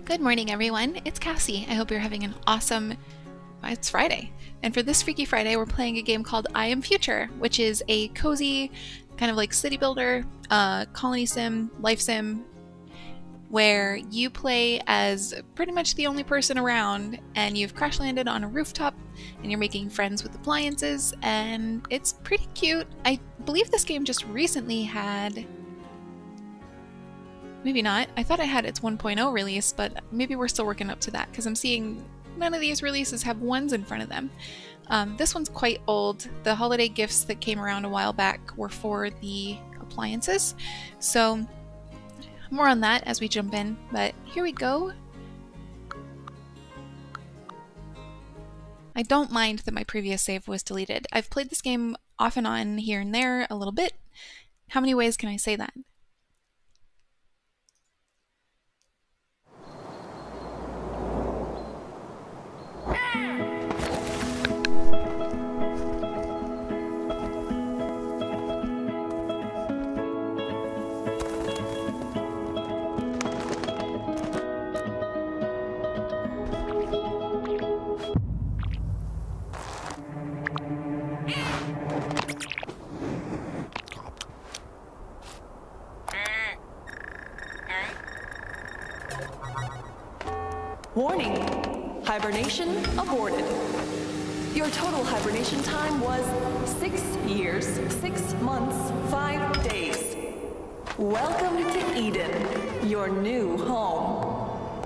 Good morning, everyone. It's Cassie. I hope you're having an awesome... It's Friday. And for this Freaky Friday, we're playing a game called I Am Future, which is a cozy, kind of like city builder, colony sim, life sim, where you play as pretty much the only person around, and you've crash landed on a rooftop, and you're making friends with appliances, and it's pretty cute. I believe this game just recently had... Maybe not. I thought it had its 1.0 release, but maybe we're still working up to that, because I'm seeing none of these releases have ones in front of them. This one's quite old. The holiday gifts that came around a while back were for the appliances, so more on that as we jump in, but here we go. I don't mind that my previous save was deleted. I've played this game off and on here and there a little bit. How many ways can I say that? Warning! Hibernation aborted. Your total hibernation time was 6 years, 6 months, 5 days. Welcome to Eden, your new home.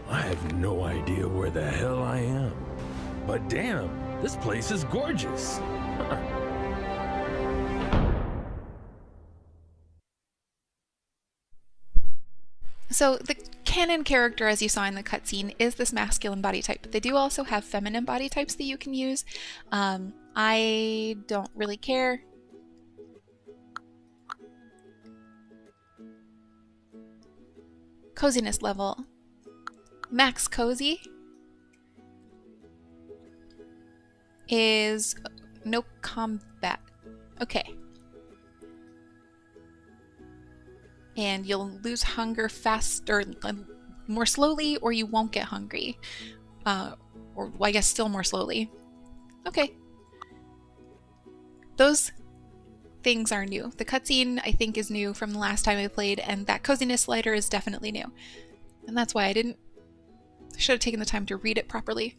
I have no idea where the hell I am. But damn, this place is gorgeous. So the canon character, as you saw in the cutscene, is this masculine body type, but they do also have feminine body types that you can use. I don't really care. Coziness level. Max cozy is no combat. Okay. And you'll lose hunger faster, more slowly, or you won't get hungry. Or well, I guess still more slowly. Okay. Those things are new. The cutscene, I think, is new from the last time I played, and that coziness slider is definitely new. And that's why I should have taken the time to read it properly.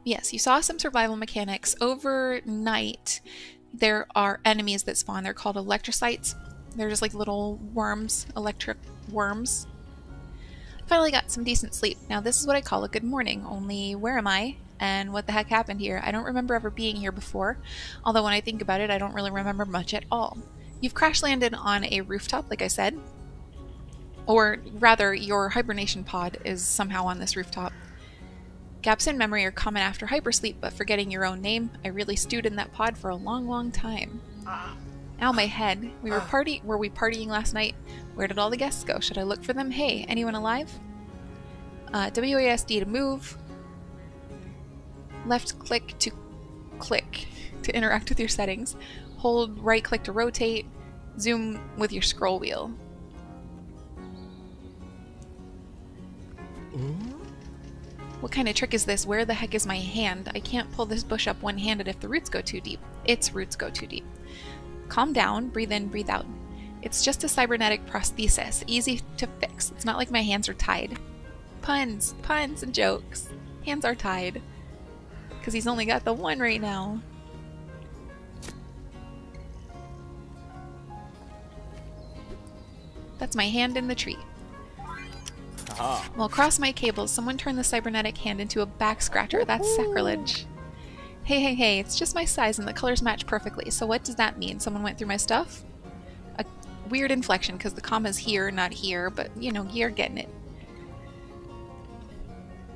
Yes, you saw some survival mechanics. Overnight, there are enemies that spawn. They're called electrocytes. They're just like little worms, electric worms. Finally got some decent sleep. Now this is what I call a good morning, only where am I? And what the heck happened here? I don't remember ever being here before, although when I think about it, I don't really remember much at all. You've crash landed on a rooftop, like I said. Or rather, your hibernation pod is somehow on this rooftop. Gaps in memory are common after hypersleep, but forgetting your own name, I really stewed in that pod for a long time. Ow, my head. Were we partying last night? Where did all the guests go? Should I look for them? Hey, anyone alive? WASD to move. Left click to interact with your settings. Hold right click to rotate. Zoom with your scroll wheel. What kind of trick is this? Where the heck is my hand? I can't pull this bush up one-handed if the roots go too deep. Its roots go too deep. Calm down, breathe in, breathe out. It's just a cybernetic prosthesis, easy to fix. It's not like my hands are tied. Puns and jokes. Hands are tied. Because he's only got the one right now. That's my hand in the tree. Well, across my cables, someone turned the cybernetic hand into a back scratcher. That's sacrilege. Hey, it's just my size and the colors match perfectly. So what does that mean? Someone went through my stuff? A weird inflection because the comma's here, not here, but you know, you're getting it.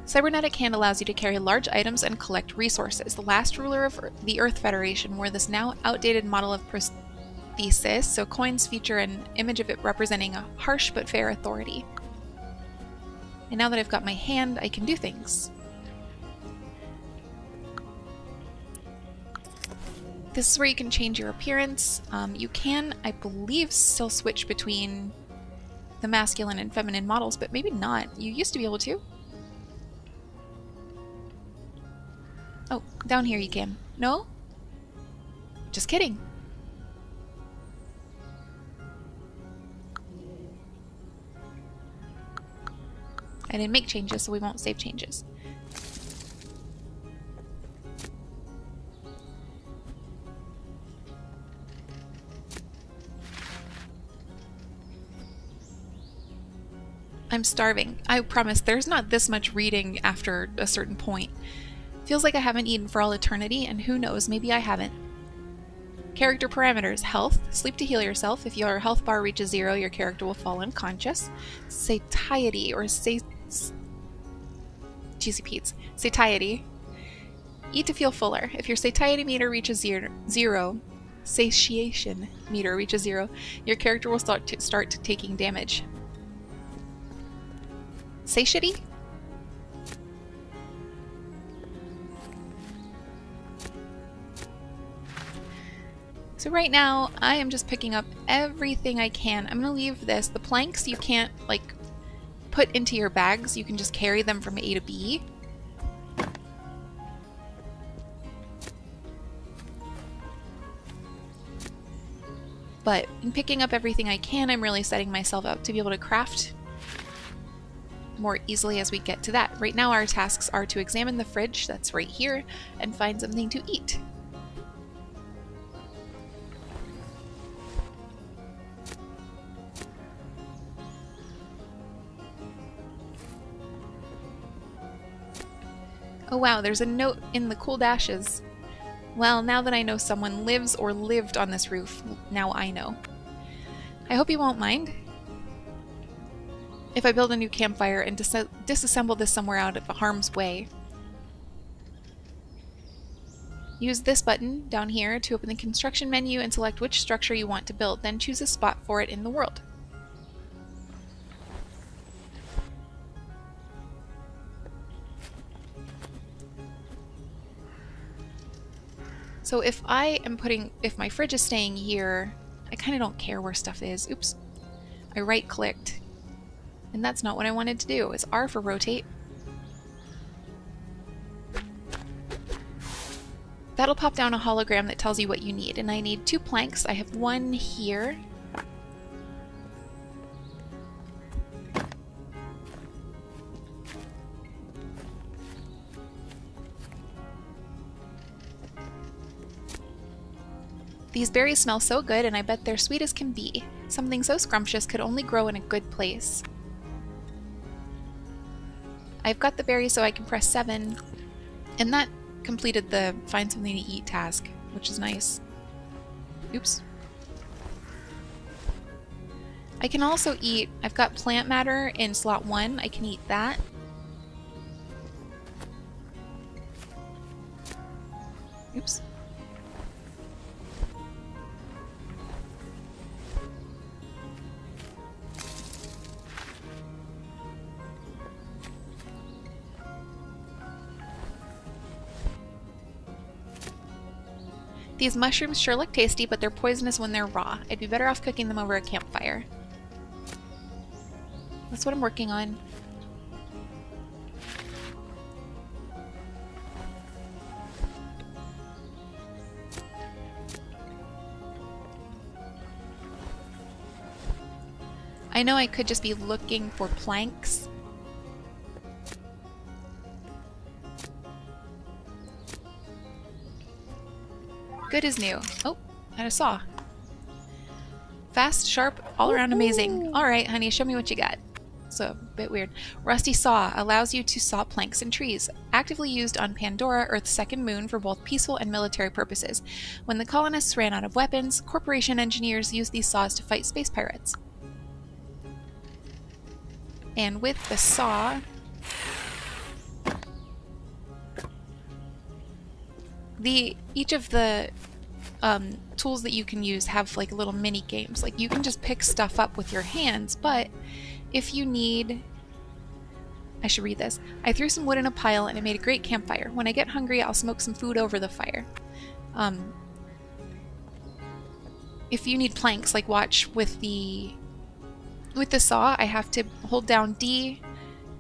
Cybernetic hand allows you to carry large items and collect resources. The last ruler of the Earth Federation wore this now outdated model of prosthesis, so coins feature an image of it representing a harsh but fair authority. And now that I've got my hand, I can do things. This is where you can change your appearance. You can, I believe, still switch between the masculine and feminine models, but maybe not. You used to be able to. Oh, down here you can. No? Just kidding. I didn't make changes, so we won't save changes. I'm starving. I promise there's not this much reading after a certain point. Feels like I haven't eaten for all eternity, and who knows, maybe I haven't. Character parameters. Health. Sleep to heal yourself. If your health bar reaches 0, your character will fall unconscious. Satiety, or Cheesy Pete's. Satiety. Eat to feel fuller. If your satiety meter reaches 0, satiation meter reaches 0, your character will start taking damage. Satiety? So right now, I am just picking up everything I can. I'm going to leave this. The planks you can't, like, put into your bags. You can just carry them from A to B. But in picking up everything I can, I'm really setting myself up to be able to craft more easily as we get to that. Right now our tasks are to examine the fridge that's right here and find something to eat. Oh wow, there's a note in the cool dashes. Well, now that I know someone lives or lived on this roof, now I know. I hope you won't mind if I build a new campfire and disassemble this somewhere out of harm's way. Use this button down here to open the construction menu and select which structure you want to build, then choose a spot for it in the world. So if my fridge is staying here, I kind of don't care where stuff is. Oops. I right-clicked. And that's not what I wanted to do. It's R for rotate. That'll pop down a hologram that tells you what you need. And I need 2 planks. I have 1 here. These berries smell so good, and I bet they're sweet as can be. Something so scrumptious could only grow in a good place. I've got the berries so I can press 7, and that completed the find something to eat task, which is nice. Oops. I can also eat, I've got plant matter in slot 1, I can eat that. Oops. These mushrooms sure look tasty, but they're poisonous when they're raw. I'd be better off cooking them over a campfire. That's what I'm working on. I know I could just be looking for planks. Good as new. Oh, and a saw. Fast, sharp, all around amazing. Alright, honey, show me what you got. So, a bit weird. Rusty saw allows you to saw planks and trees. Actively used on Pandora, Earth's second moon, for both peaceful and military purposes. When the colonists ran out of weapons, Corporation engineers used these saws to fight space pirates. And with the saw, each of the tools that you can use have like little mini games. Like you can just pick stuff up with your hands, but if you need... I should read this. I threw some wood in a pile and it made a great campfire. When I get hungry, I'll smoke some food over the fire. if you need planks, like watch with the saw, I have to hold down D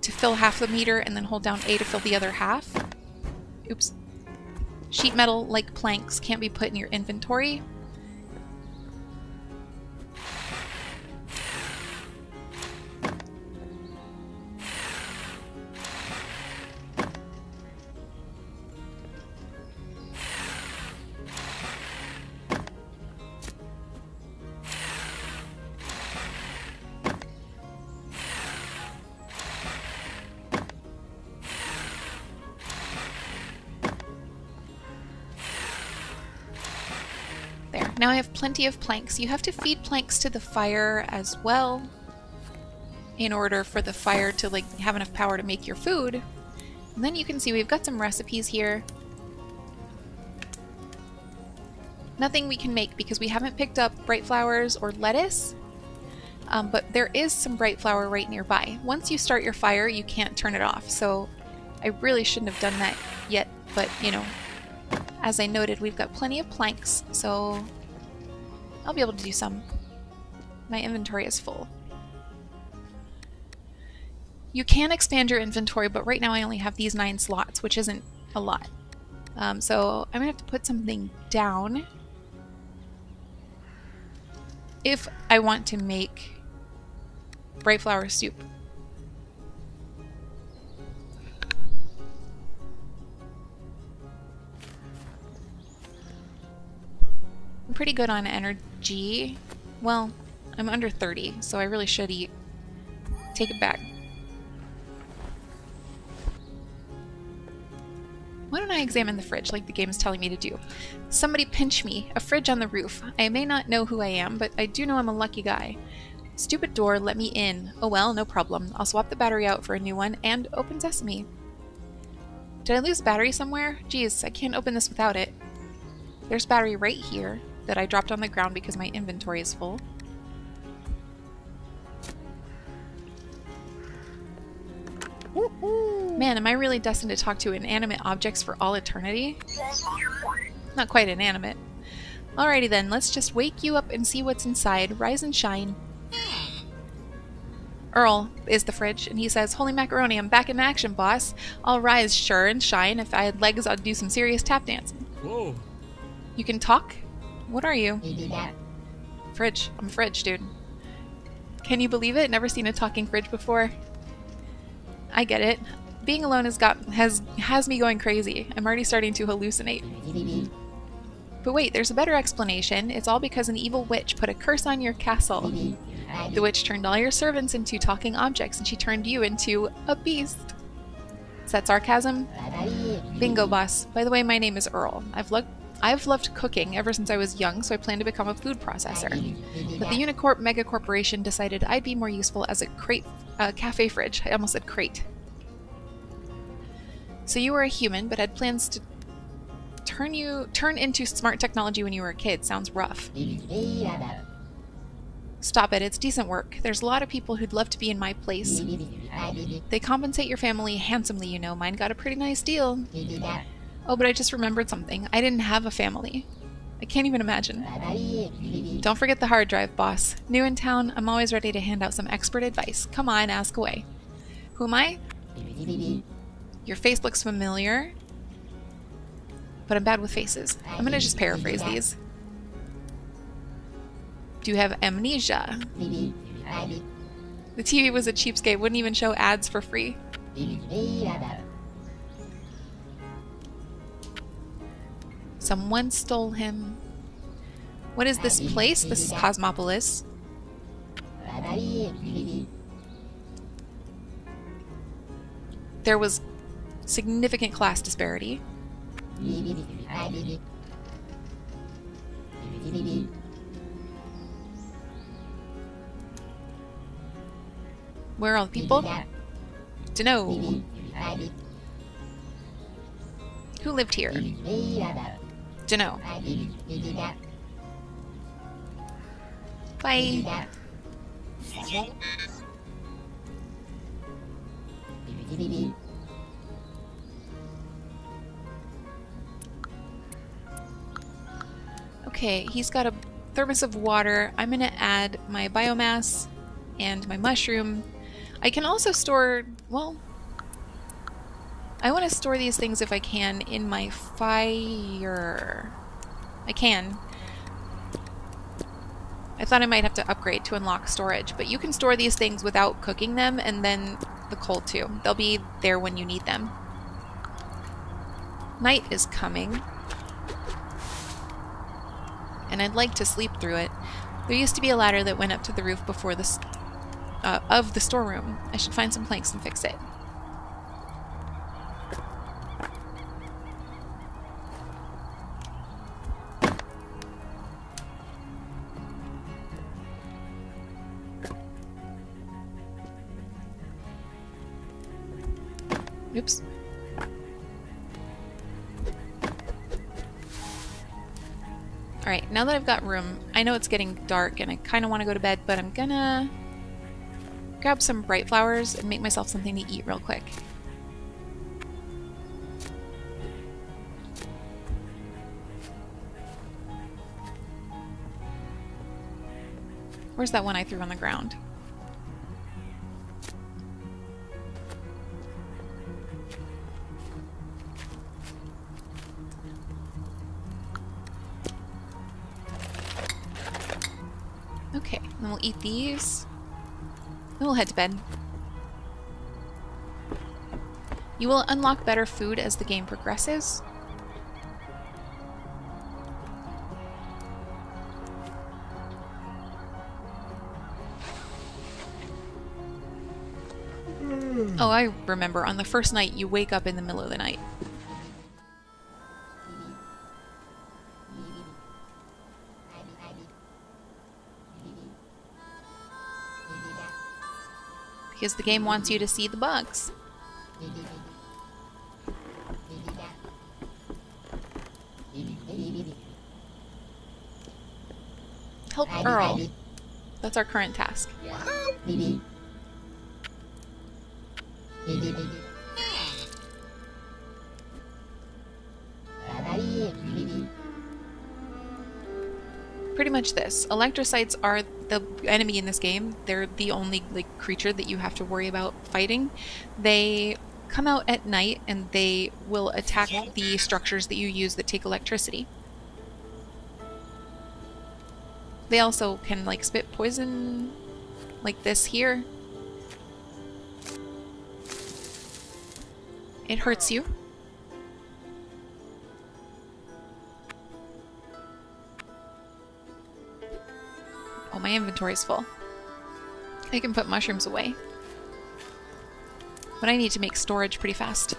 to fill half the meter and then hold down A to fill the other half. Oops. Sheet metal, like planks, can't be put in your inventory. Now I have plenty of planks. You have to feed planks to the fire as well in order for the fire to like have enough power to make your food. And then you can see we've got some recipes here. Nothing we can make because we haven't picked up bright flowers or lettuce, but there is some bright flower right nearby. Once you start your fire, you can't turn it off, so I really shouldn't have done that yet, but you know, as I noted, we've got plenty of planks, so I'll be able to do some. My inventory is full. You can expand your inventory, but right now I only have these 9 slots, which isn't a lot. So I'm gonna have to put something down if I want to make bright flower soup. I'm pretty good on energy. Well, I'm under 30, so I really should eat. Take it back. Why don't I examine the fridge like the game is telling me to do? Somebody pinch me. A fridge on the roof. I may not know who I am, but I do know I'm a lucky guy. Stupid door, let me in. Oh well, no problem. I'll swap the battery out for a new one and open sesame. Did I lose battery somewhere? Geez, I can't open this without it. There's battery right here that I dropped on the ground because my inventory is full. Man, am I really destined to talk to inanimate objects for all eternity? Not quite inanimate. Alrighty then, let's just wake you up and see what's inside. Rise and shine. Earl is the fridge, and he says, "Holy macaroni, I'm back in action, boss. I'll rise, sure, and shine. If I had legs, I'd do some serious tap dancing." Whoa. You can talk? What are you? Fridge. I'm a fridge, dude. Can you believe it? Never seen a talking fridge before. I get it. Being alone has me going crazy. I'm already starting to hallucinate. But wait, there's a better explanation. It's all because an evil witch put a curse on your castle. The witch turned all your servants into talking objects, and she turned you into a beast. Is that sarcasm? Bingo, boss. By the way, my name is Earl. I've loved cooking ever since I was young, so I plan to become a food processor. But the Unicorp megacorporation decided I'd be more useful as a cafe fridge. I almost said crate. So you were a human, but had plans to turn into smart technology when you were a kid. Sounds rough. Stop it, it's decent work. There's a lot of people who'd love to be in my place. They compensate your family handsomely, you know. Mine got a pretty nice deal. Oh, but I just remembered something. I didn't have a family. I can't even imagine. Don't forget the hard drive, boss. New in town, I'm always ready to hand out some expert advice. Come on, ask away. Who am I? Your face looks familiar, but I'm bad with faces. I'm gonna just paraphrase these. Do you have amnesia? The TV was a cheapskate, wouldn't even show ads for free. Someone stole him. What is this place? This is Cosmopolis. There was significant class disparity. Where are all the people? Dunno. Who lived here? Dunno. Bye. Okay, he's got a thermos of water. I'm going to add my biomass and my mushroom. I can also store, well, I want to store these things if I can in my fire. I can. I thought I might have to upgrade to unlock storage, but you can store these things without cooking them, and then the coal too. They'll be there when you need them. Night is coming, and I'd like to sleep through it. There used to be a ladder that went up to the roof before this of the storeroom. I should find some planks and fix it. Oops. Alright, now that I've got room, I know it's getting dark and I kind of want to go to bed, but I'm gonna grab some bright flowers and make myself something to eat real quick. Where's that one I threw on the ground? Okay, then we'll eat these. Then we'll head to bed. You will unlock better food as the game progresses. Oh, I remember. On the first night, you wake up in the middle of the night. Because the game wants you to see the bugs. Help Earl. That's our current task. Pretty much this. Electrocytes are the enemy in this game. They're the only creature that you have to worry about fighting. They come out at night and they will attack the structures that you use that take electricity. They also can spit poison like this here. It hurts you. Oh, my inventory's full. I can put mushrooms away. But I need to make storage pretty fast.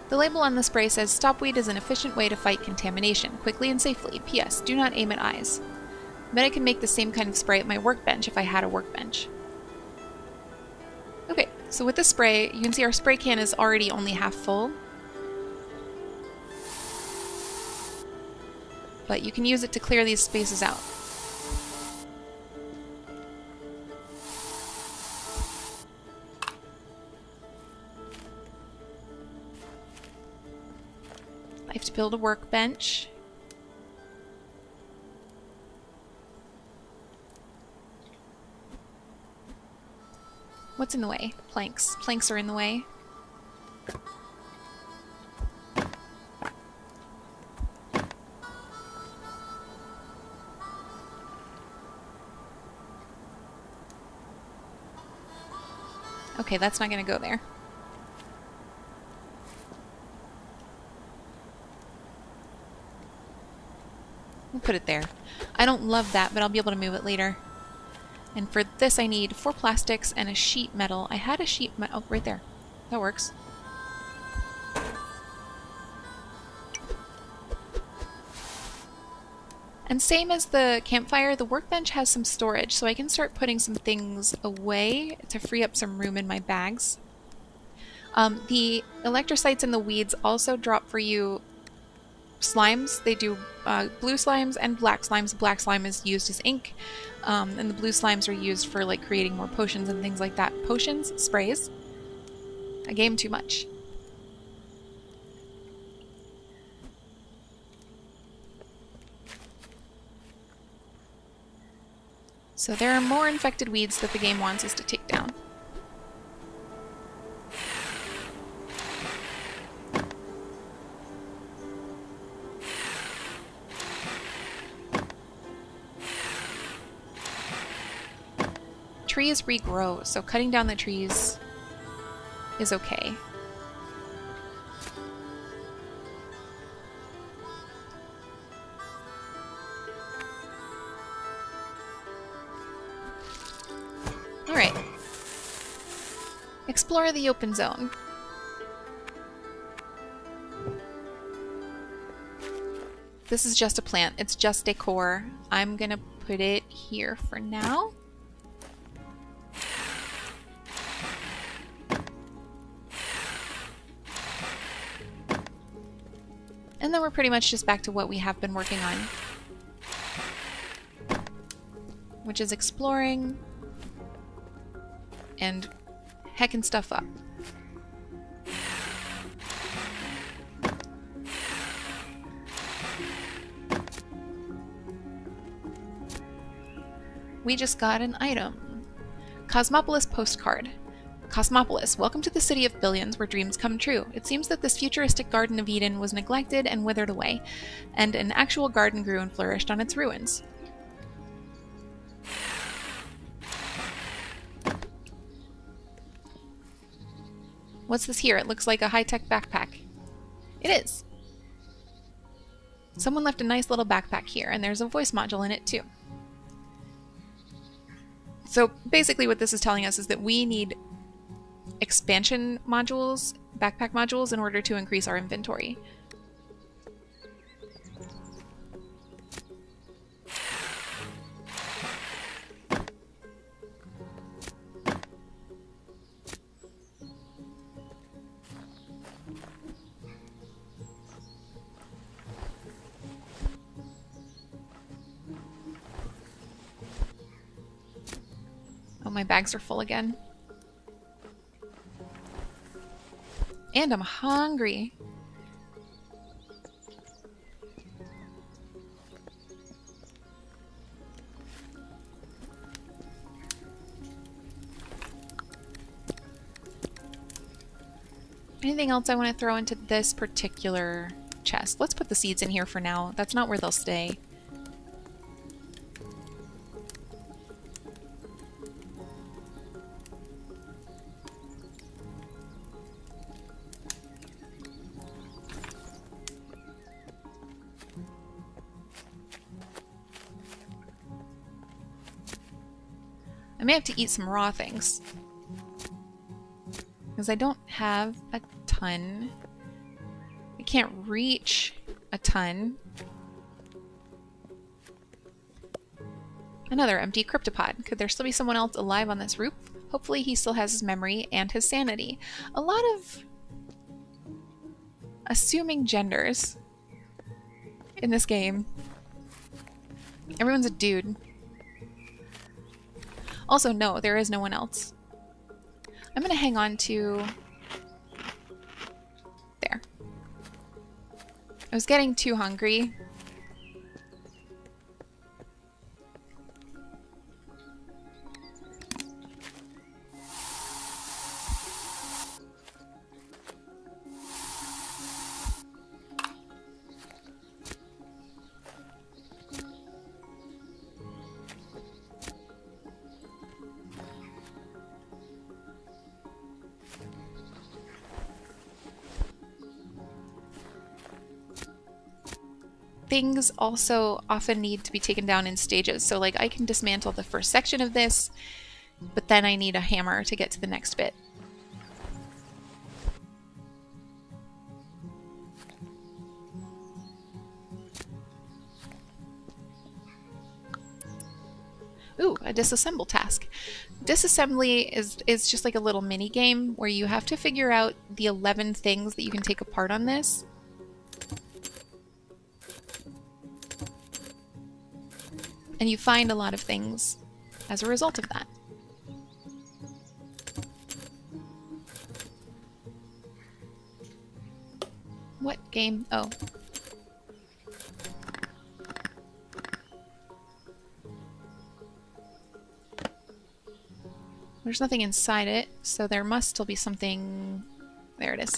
The label on the spray says, "Stopweed is an efficient way to fight contamination, quickly and safely. P.S. Do not aim at eyes." I bet I can make the same kind of spray at my workbench if I had a workbench. Okay, so with the spray, you can see our spray can is already only half full. But you can use it to clear these spaces out. I have to build a workbench. What's in the way? Planks. Planks are in the way. Okay, that's not going to go there. We'll put it there. I don't love that, but I'll be able to move it later. And for this I need 4 plastics and a sheet metal. I had a sheet metal. Oh, right there. That works. And same as the campfire, the workbench has some storage, so I can start putting some things away to free up some room in my bags. The electrocytes and the weeds also drop for you slimes. They do blue slimes and black slimes. Black slime is used as ink, and the blue slimes are used for creating more potions and things like that. Potions, sprays. I gave him too much. So there are more infected weeds that the game wants us to take down. Trees regrow, so cutting down the trees is okay. Alright. Explore the open zone. This is just a plant. It's just decor. I'm gonna put it here for now. And then we're pretty much just back to what we have been working on, which is exploring and hecking stuff up. We just got an item. Cosmopolis postcard. Cosmopolis, welcome to the city of billions where dreams come true. It seems that this futuristic Garden of Eden was neglected and withered away, and an actual garden grew and flourished on its ruins. What's this here? It looks like a high-tech backpack. It is. Someone left a nice little backpack here, and there's a voice module in it too. So basically what this is telling us is that we need expansion modules, backpack modules, in order to increase our inventory. Oh, my bags are full again. And I'm hungry. Anything else I want to throw into this particular chest? Let's put the seeds in here for now. That's not where they'll stay. I may have to eat some raw things, because I don't have a ton. I can't reach a ton. Another empty cryptopod. Could there still be someone else alive on this roof? Hopefully he still has his memory and his sanity. A lot of assuming genders in this game. Everyone's a dude. Also, no, there is no one else. I'm gonna hang on to... there. I was getting too hungry. Things also often need to be taken down in stages. So like I can dismantle the first section of this, but then I need a hammer to get to the next bit. Ooh, a disassemble task. Disassembly is just like a little mini game where you have to figure out the 11 things that you can take apart on this. And you find a lot of things as a result of that. What game? Oh. There's nothing inside it, so there must still be something... There it is.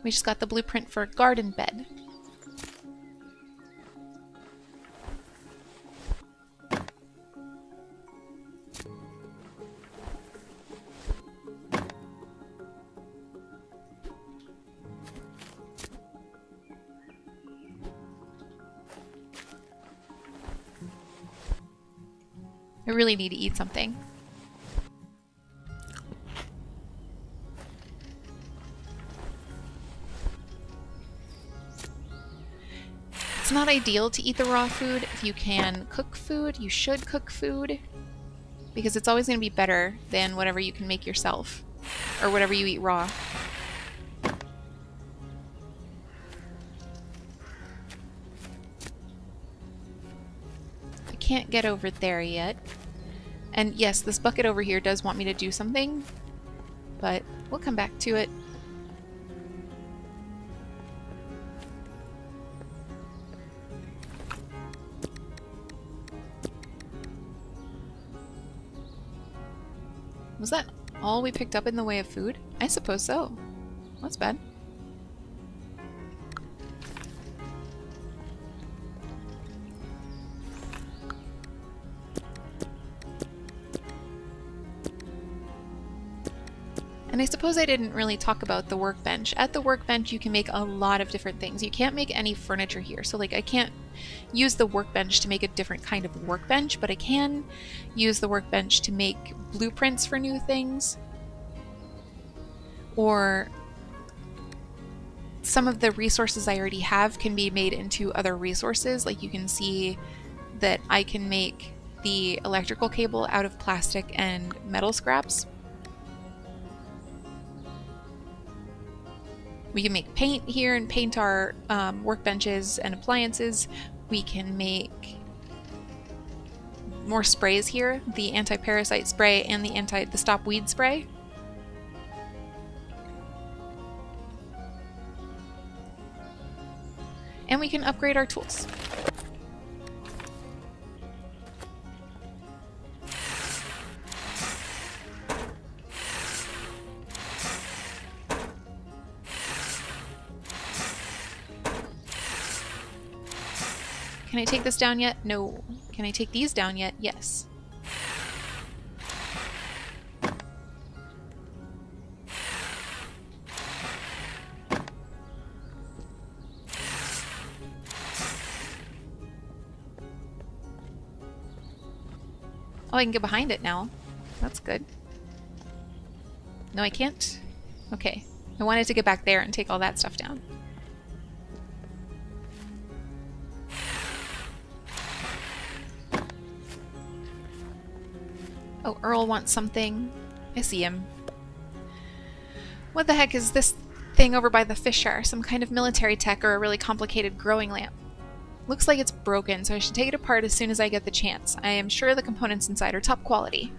We just got the blueprint for a garden bed. I really need to eat something. It's not ideal to eat the raw food. If you can cook food, you should cook food, because it's always going to be better than whatever you can make yourself, or whatever you eat raw. I can't get over there yet. And yes, this bucket over here does want me to do something, but we'll come back to it. Was that all we picked up in the way of food? I suppose so. That's bad. And I suppose I didn't really talk about the workbench. At the workbench, you can make a lot of different things. You can't make any furniture here. So, like, I can't use the workbench to make a different kind of workbench, but I can use the workbench to make blueprints for new things. Or some of the resources I already have can be made into other resources. Like, you can see that I can make the electrical cable out of plastic and metal scraps. We can make paint here and paint our workbenches and appliances. We can make more sprays here, the anti-parasite spray and the stop weed spray. And we can upgrade our tools. Can I take this down yet? No. Can I take these down yet? Yes. Oh, I can get behind it now. That's good. No, I can't? Okay. I wanted to get back there and take all that stuff down. Oh, Earl wants something. I see him. What the heck is this thing over by the fisher? Some kind of military tech or a really complicated growing lamp. Looks like it's broken, so I should take it apart as soon as I get the chance. I am sure the components inside are top quality.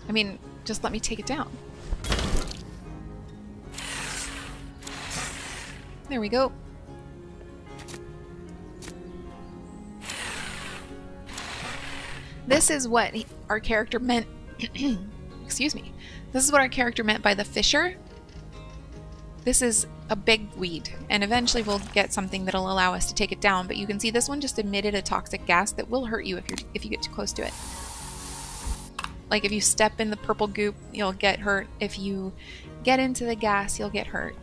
I mean, just let me take it down. There we go. This is what our character meant. Excuse me. This is what our character meant by the fisher. This is a big weed, and eventually we'll get something that'll allow us to take it down, but you can see this one just emitted a toxic gas that will hurt you if you get too close to it. Like if you step in the purple goop, you'll get hurt. If you get into the gas, you'll get hurt.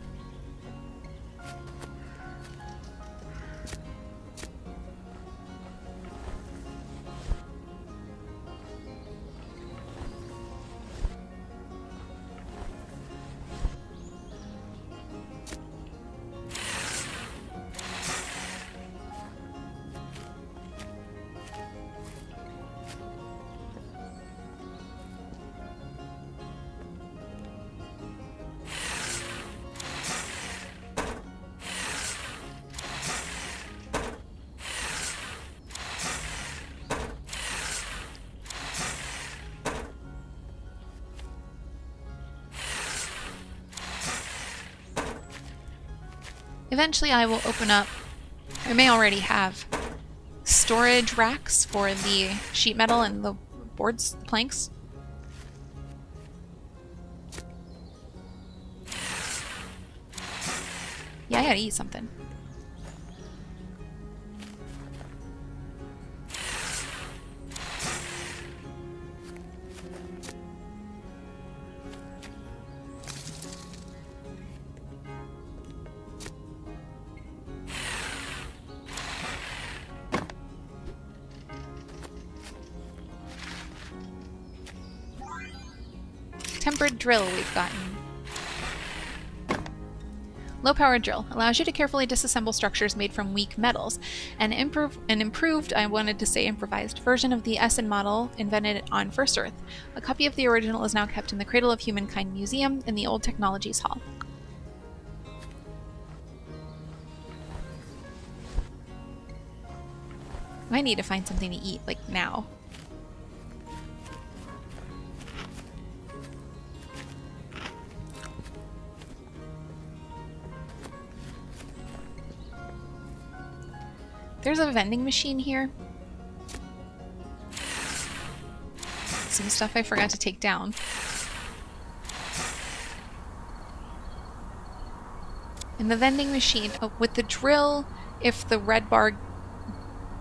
Eventually I will open up, I may already have, storage racks for the sheet metal and the boards, the planks. Yeah, I gotta eat something. Tempered drill we've gotten. Low-powered drill allows you to carefully disassemble structures made from weak metals. An improved, I wanted to say improvised, version of the Essen model invented on First Earth. A copy of the original is now kept in the Cradle of Humankind Museum in the Old Technologies Hall. I need to find something to eat, like now. There's a vending machine here. Some stuff I forgot to take down. In the vending machine, oh, with the drill, if the red bar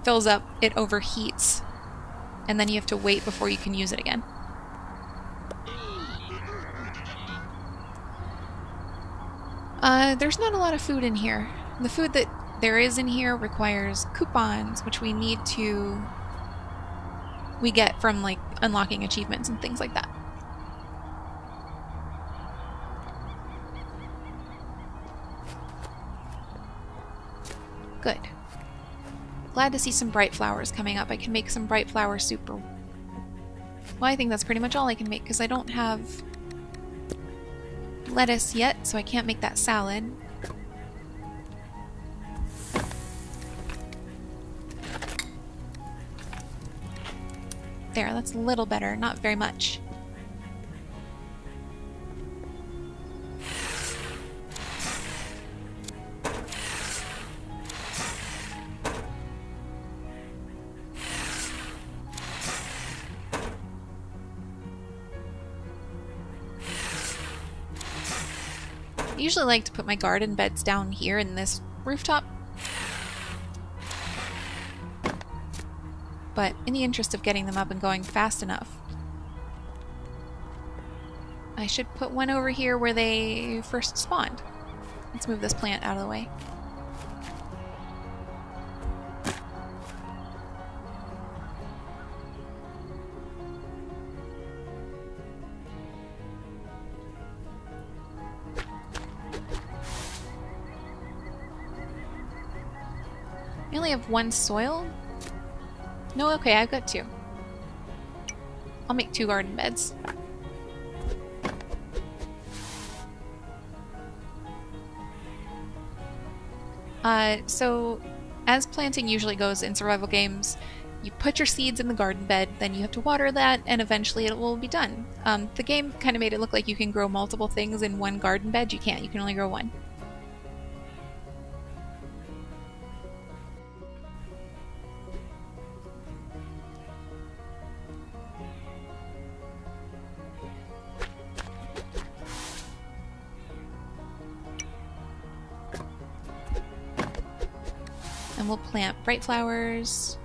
fills up, it overheats. And then you have to wait before you can use it again. There's not a lot of food in here. The food that there is in here requires coupons, which we get from like unlocking achievements and things like that. Good. Glad to see some bright flowers coming up. I can make some bright flower soup. Well, I think that's pretty much all I can make because I don't have lettuce yet, so I can't make that salad. There, that's a little better, not very much. I usually like to put my garden beds down here in this rooftop. But in the interest of getting them up and going fast enough, I should put one over here where they first spawned. Let's move this plant out of the way. I only have one soil. No, okay, I've got two. I'll make 2 garden beds. So as planting usually goes in survival games, you put your seeds in the garden bed, then you have to water that, and eventually it will be done. The game kind of made it look like you can grow multiple things in one garden bed. You can't, you can only grow one. And we'll plant bright flowers.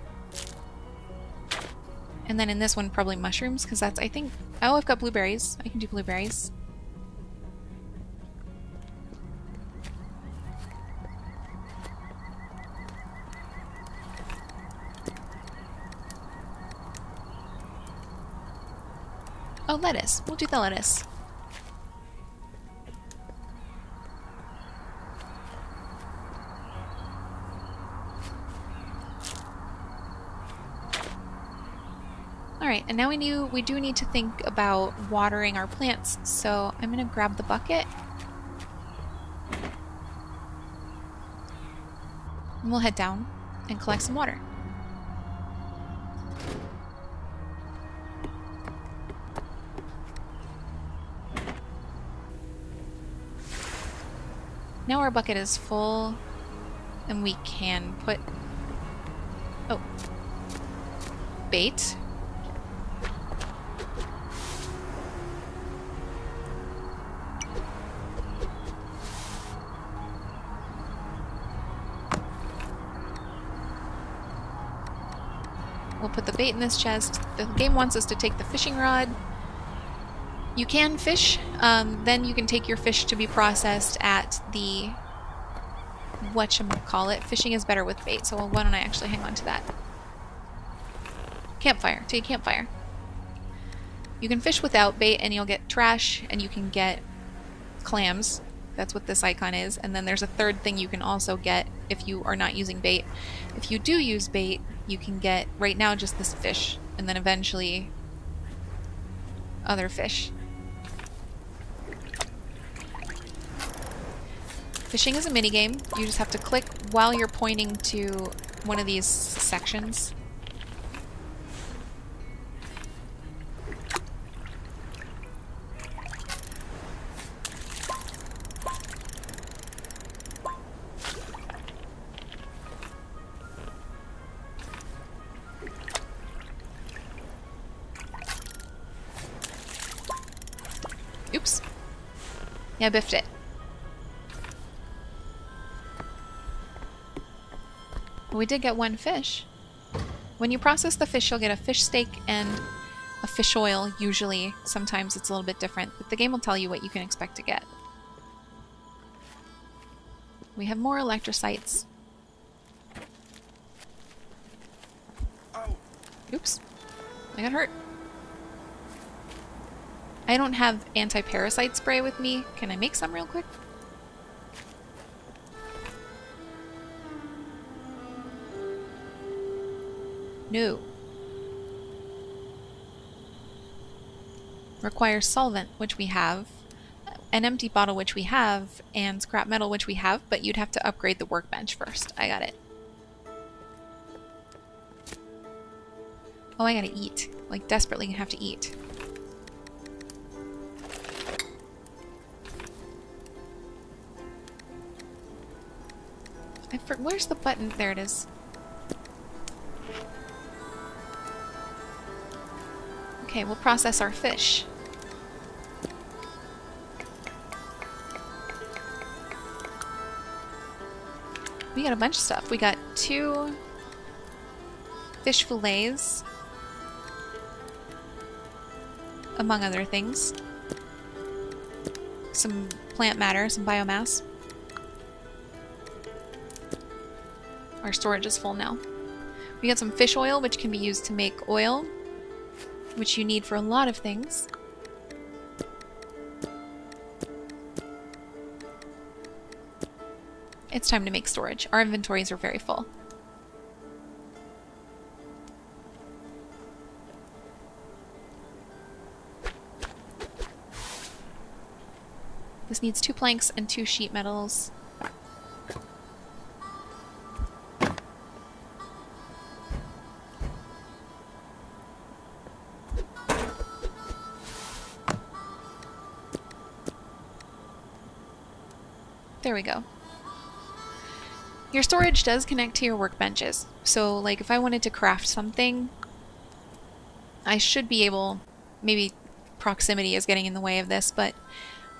And then in this one, probably mushrooms, because that's, I think... Oh, I've got blueberries. I can do blueberries. Oh, lettuce. We'll do the lettuce. Alright, and now we do need to think about watering our plants, so I'm going to grab the bucket. And we'll head down and collect some water. Now our bucket is full, and we can put Oh. Bait. We'll put the bait in this chest. The game wants us to take the fishing rod. You can fish, then you can take your fish to be processed at the whatchamacallit. Fishing is better with bait, so why don't I actually hang on to that? Campfire. Take a campfire. You can fish without bait and you'll get trash and you can get clams. That's what this icon is. And then there's a third thing you can also get if you are not using bait. If you do use bait, you can get, right now, just this fish. And then eventually other fish. Fishing is a minigame. You just have to click while you're pointing to one of these sections. Oops. Yeah, I biffed it. We did get one fish. When you process the fish, you'll get a fish steak and a fish oil, usually. Sometimes it's a little bit different, but the game will tell you what you can expect to get. We have more electrocytes. Oops. I got hurt. I don't have anti-parasite spray with me. Can I make some real quick? No. Requires solvent, which we have, an empty bottle, which we have, and scrap metal, which we have, but you'd have to upgrade the workbench first. I got it. Oh, I gotta eat. Like, desperately have to eat. Where's the button? There it is. Okay, we'll process our fish. We got a bunch of stuff. We got 2 fish fillets, among other things. Some plant matter, some biomass. Our storage is full now. We got some fish oil, which can be used to make oil, which you need for a lot of things. It's time to make storage. Our inventories are very full. This needs 2 planks and 2 sheet metals. There we go. Your storage does connect to your workbenches. So, like, if I wanted to craft something, I should be able, maybe proximity is getting in the way of this, but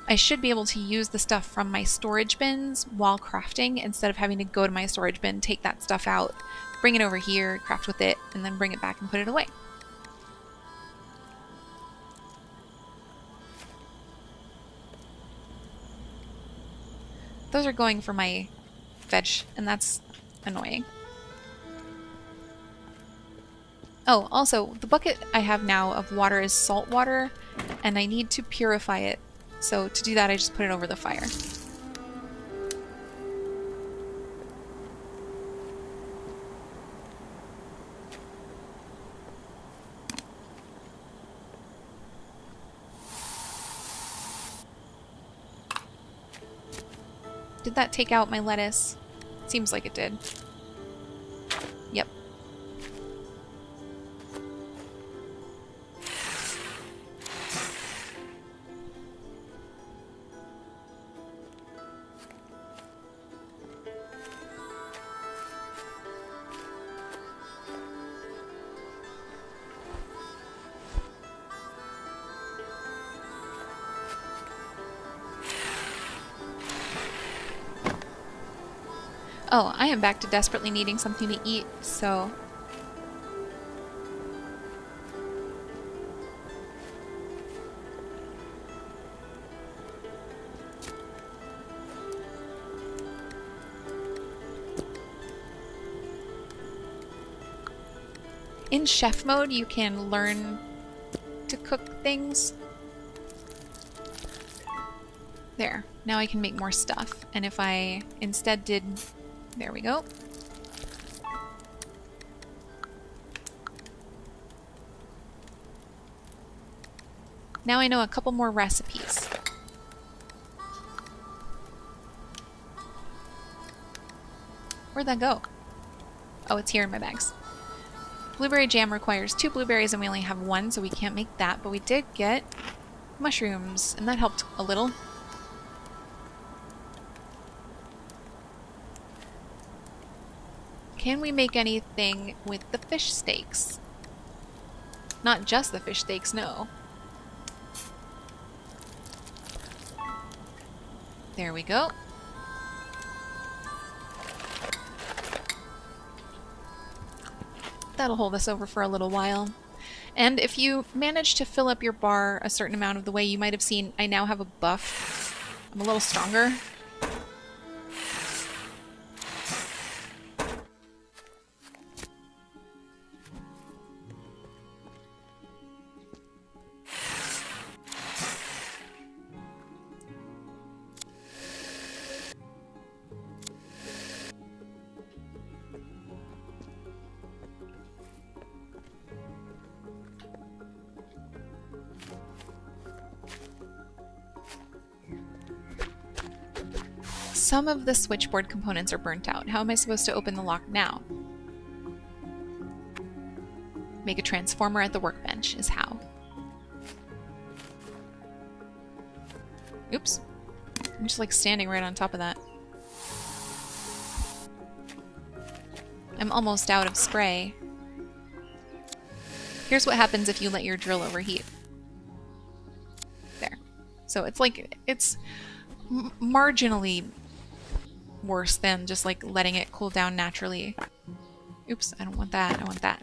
I should be able to use the stuff from my storage bins while crafting instead of having to go to my storage bin, take that stuff out, bring it over here, craft with it, and then bring it back and put it away. Those are going for my veg, and that's annoying. Oh, also, the bucket I have now of water is salt water, and I need to purify it. So to do that, I just put it over the fire. Did that take out my lettuce? Seems like it did. Yep. Oh, I am back to desperately needing something to eat, so... In chef mode, you can learn to cook things. There. Now I can make more stuff. And if I instead did... There we go. Now I know a couple more recipes. Where'd that go? Oh, it's here in my bags. Blueberry jam requires 2 blueberries and we only have 1, so we can't make that. But we did get mushrooms, and that helped a little. Can we make anything with the fish steaks? Not just the fish steaks, no. There we go. That'll hold us over for a little while. And if you manage to fill up your bar a certain amount of the way, you might have seen I now have a buff. I'm a little stronger. Some of the switchboard components are burnt out. How am I supposed to open the lock now? Make a transformer at the workbench is how. Oops. I'm just like standing right on top of that. I'm almost out of spray. Here's what happens if you let your drill overheat. There. So it's like, it's marginally worse than just like letting it cool down naturally. Oops, I don't want that. I want that.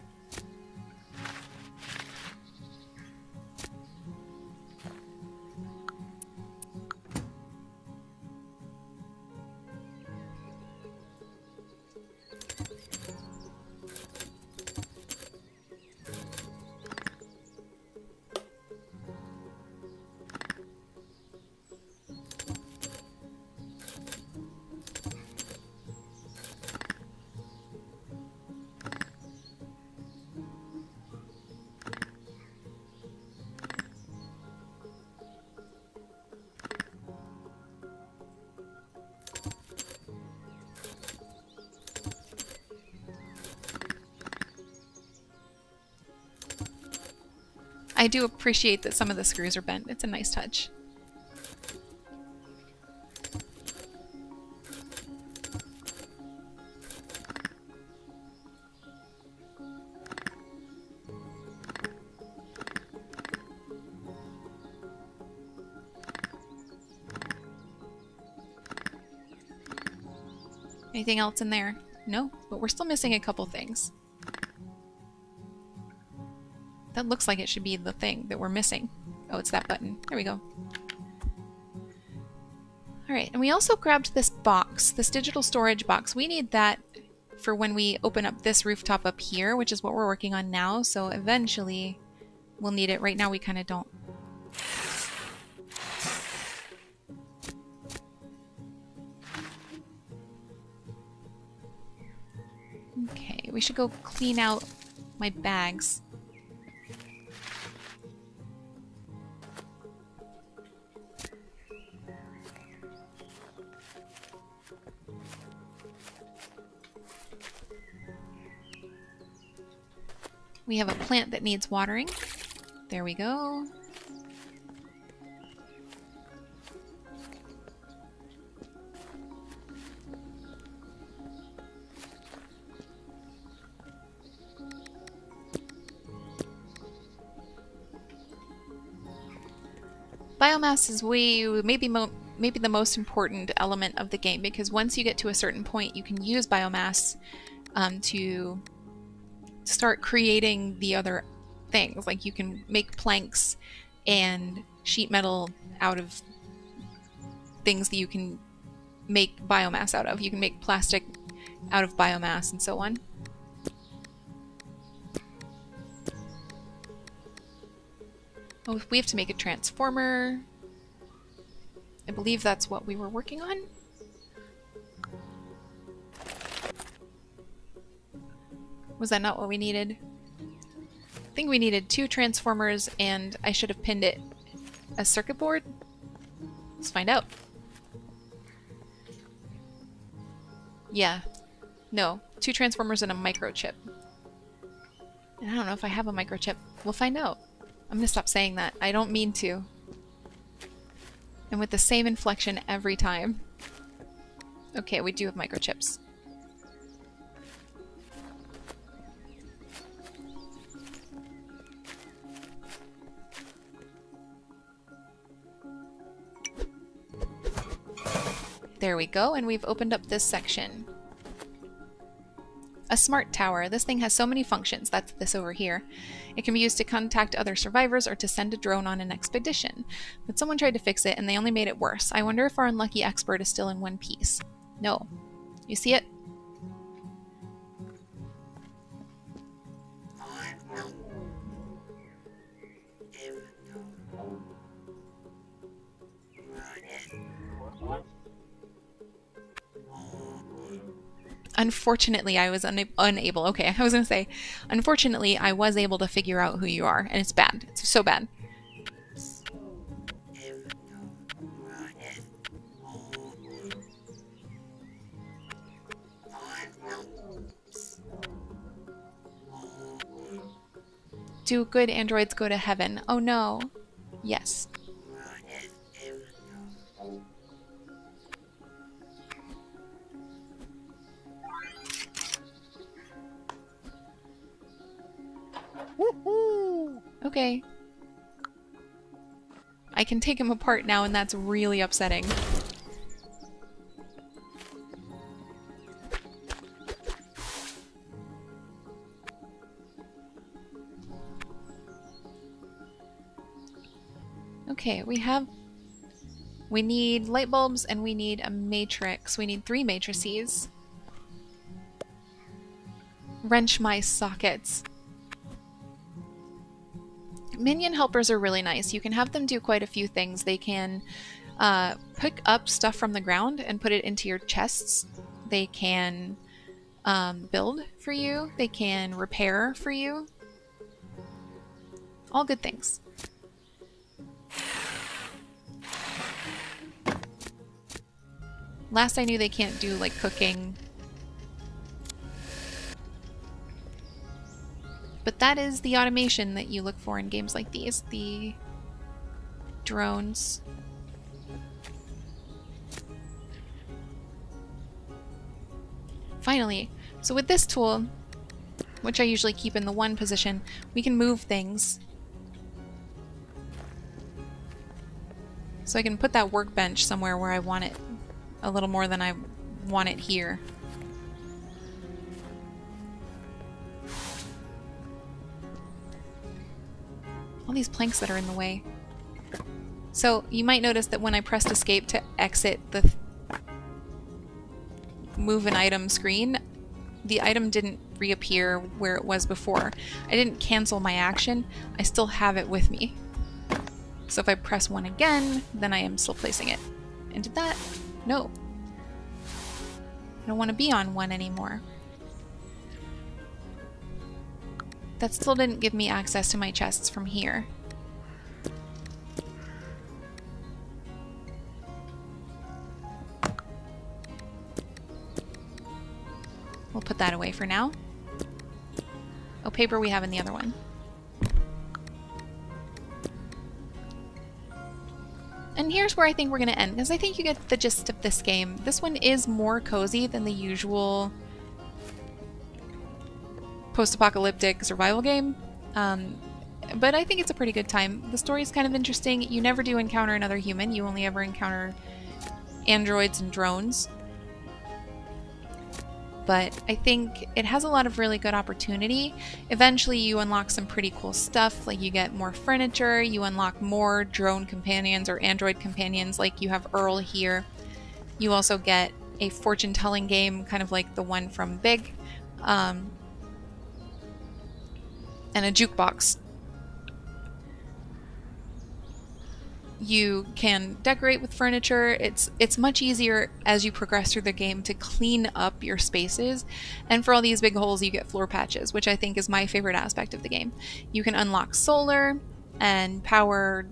I do appreciate that some of the screws are bent. It's a nice touch. Anything else in there? No, but we're still missing a couple things. That looks like it should be the thing that we're missing. Oh, it's that button. There we go. Alright, and we also grabbed this box, this digital storage box. We need that for when we open up this rooftop up here, which is what we're working on now, so eventually we'll need it. Right now we kind of don't. Okay, we should go clean out my bags. We have a plant that needs watering. There we go. Biomass is maybe maybe the most important element of the game, because once you get to a certain point, you can use biomass to start creating the other things. Like you can make planks and sheet metal out of things that you can make biomass out of. You can make plastic out of biomass and so on. Oh, we have to make a transformer. I believe that's what we were working on. Was that not what we needed? I think we needed 2 transformers, and I should have pinned it a circuit board. Let's find out. Yeah. No. 2 transformers and a microchip. And I don't know if I have a microchip. We'll find out. I'm gonna stop saying that. I don't mean to. And with the same inflection every time. Okay, we do have microchips. There we go, and we've opened up this section. A smart tower. This thing has so many functions. That's this over here. It can be used to contact other survivors or to send a drone on an expedition. But someone tried to fix it and they only made it worse. I wonder if our unlucky expert is still in one piece. No. You see it? Unfortunately, I was unable. Okay, I was going to say, unfortunately, I was able to figure out who you are, and it's bad. It's so bad. Do good androids go to heaven? Oh no. Yes. Okay. I can take him apart now, and that's really upsetting. Okay, we need light bulbs and we need a matrix. We need 3 matrices. Wrench my sockets. Minion helpers are really nice. You can have them do quite a few things. They can pick up stuff from the ground and put it into your chests. They can build for you. They can repair for you. All good things. Last I knew, they can't do like cooking. But that is the automation that you look for in games like these. The drones. Finally. So with this tool, which I usually keep in the 1 position, we can move things. So I can put that workbench somewhere where I want it a little more than I want it here. All these planks that are in the way. So you might notice that when I pressed escape to exit the move an item screen, the item didn't reappear where it was before. I didn't cancel my action. I still have it with me. So if I press 1 again, then I am still placing it. And did that? No. I don't want to be on 1 anymore. That still didn't give me access to my chests from here. We'll put that away for now. Oh, paper we have in the other one. And here's where I think we're going to end, because I think you get the gist of this game. This one is more cozy than the usual post-apocalyptic survival game, but I think it's a pretty good time. The story is kind of interesting. You never do encounter another human. You only ever encounter androids and drones. But I think it has a lot of really good opportunity. Eventually you unlock some pretty cool stuff, like you get more furniture, you unlock more drone companions or android companions, like you have Earl here. You also get a fortune-telling game, kind of like the one from Big, and a jukebox. You can decorate with furniture. It's much easier as you progress through the game to clean up your spaces, and for all these big holes you get floor patches, which I think is my favorite aspect of the game. You can unlock solar and power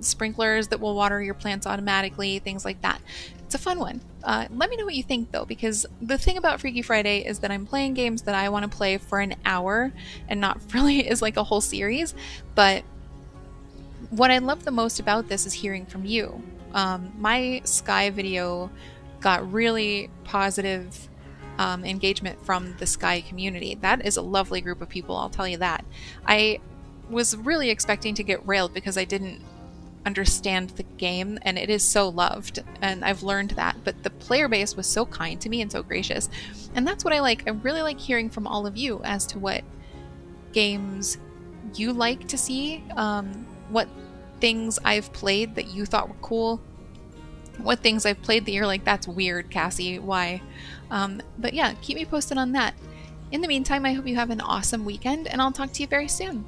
sprinklers that will water your plants automatically, things like that. It's a fun one. Let me know what you think though, because the thing about Freaky Friday is that I'm playing games that I want to play for an hour and not really is like a whole series, but what I love the most about this is hearing from you. My Sky video got really positive engagement from the Sky community. That is a lovely group of people, I'll tell you that. I was really expecting to get railed because I didn't understand the game, and it is so loved, and I've learned that, but the player base was so kind to me and so gracious, and that's what I like. I really like hearing from all of you as to what games you like to see, what things I've played that you thought were cool, what things I've played that you're like, that's weird, Cassie, why? But yeah, keep me posted on that. In the meantime, I hope you have an awesome weekend, and I'll talk to you very soon.